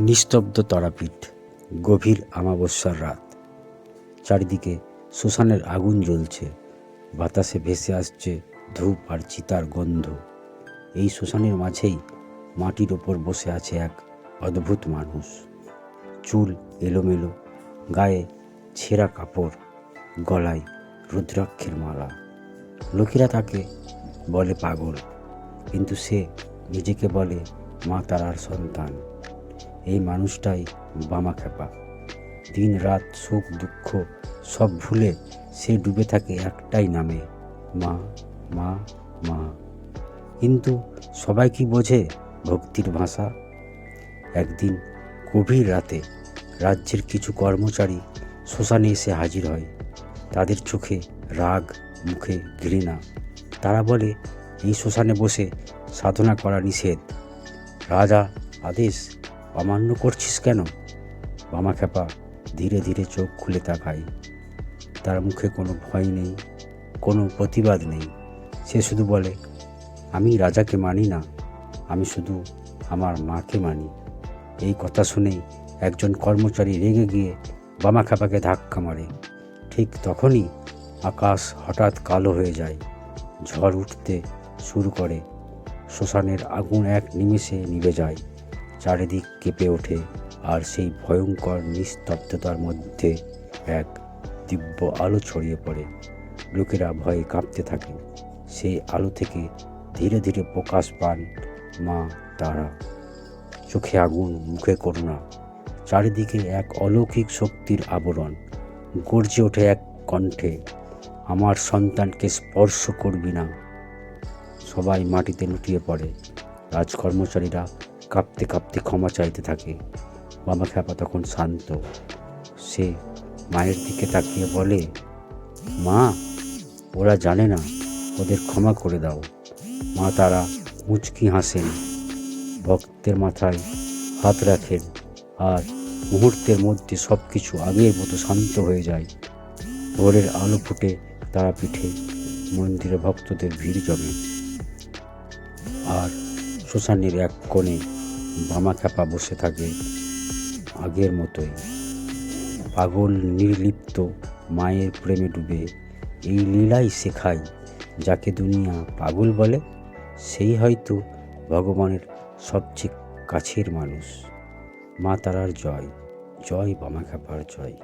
নিস্তব্ধ তারাপীঠ, গভীর আমাবস্যার রাত। চারিদিকে শ্মশানের আগুন জ্বলছে, বাতাসে ভেসে আসছে ধূপ আর চিতার গন্ধ। এই শ্মশানের মাঝেই মাটির ওপর বসে আছে এক অদ্ভুত মানুষ। চুল এলোমেলো, গায়ে ছেঁড়া কাপড়, গলায় রুদ্রাক্ষের মালা। লোকেরা তাকে বলে পাগল, কিন্তু সে নিজেকে বলে মা তারার সন্তান। এই মানুষটাই বামাখ্যাপা। দিন রাত সুখ দুঃখ সব ভুলে সে ডুবে থাকে একটাই নামে, মা মা মা। কিন্তু সবাই কি বোঝে ভক্তির ভাষা? একদিন গভীর রাতে রাজ্যের কিছু কর্মচারী শ্মশানে এসে হাজির হয়। তাদের চোখে রাগ, মুখে ঘৃণা। তারা বলে, এই শ্মশানে বসে সাধনা করা নিষেধ। রাজা আদেশ অমান্য করছিস কেন? বামাখ্যাপা ধীরে ধীরে চোখ খুলে তাকায়। তার মুখে কোনো ভয় নেই, কোনো প্রতিবাদ নেই। সে শুধু বলে, আমি রাজাকে মানি না, আমি শুধু আমার মাকে মানি। এই কথা শুনেই একজন কর্মচারী রেগে গিয়ে বামাখ্যাপাকে ধাক্কা মারে। ঠিক তখনই আকাশ হঠাৎ কালো হয়ে যায়, ঝড় উঠতে শুরু করে। শ্মশানের আগুন এক নিমেষে নিভে যায়, চারিদিক কেঁপে ওঠে। আর সেই ভয়ঙ্কর নিস্তব্ধতার মধ্যে এক দিব্য আলো ছড়িয়ে পড়ে। লোকেরা ভয়ে কাঁপতে থাকে। সেই আলো থেকে ধীরে ধীরে প্রকাশ পান মা তারা। চোখে আগুন, মুখে করুণা, চারিদিকে এক অলৌকিক শক্তির আবরণ। গর্জে ওঠে এক কণ্ঠে, আমার সন্তানকে স্পর্শ করবি না। সবাই মাটিতে লুটিয়ে পড়ে। রাজকর্মচারীরা কাঁপতে কাঁপতে ক্ষমা চাইতে থাকে। বামাখ্যাপা তখন শান্ত। সে মায়ের দিকে তাকিয়ে বলে, মা, ওরা জানে না, ওদের ক্ষমা করে দাও। মা তারা মুচকি হাসেন, ভক্তের মাথায় হাত রাখেন, আর মুহূর্তের মধ্যে সব কিছু আগের মতো শান্ত হয়ে যায়। ভোরের আলো ফুটে তারাপীঠে, মন্দিরে ভক্তদের ভিড় জমে। আর শ্মশানের এক কোণে বামাখ্যাপা বসে থাকে আগের মতোই, পাগল, নির্লিপ্ত, মায়ের প্রেমে ডুবে। এই লীলাই শেখায়, যাকে দুনিয়া পাগল বলে সেই হয়তো ভগবানের সবচেয়ে কাছের মানুষ। মা তারার জয়, জয় বামাখ্যাপার জয়।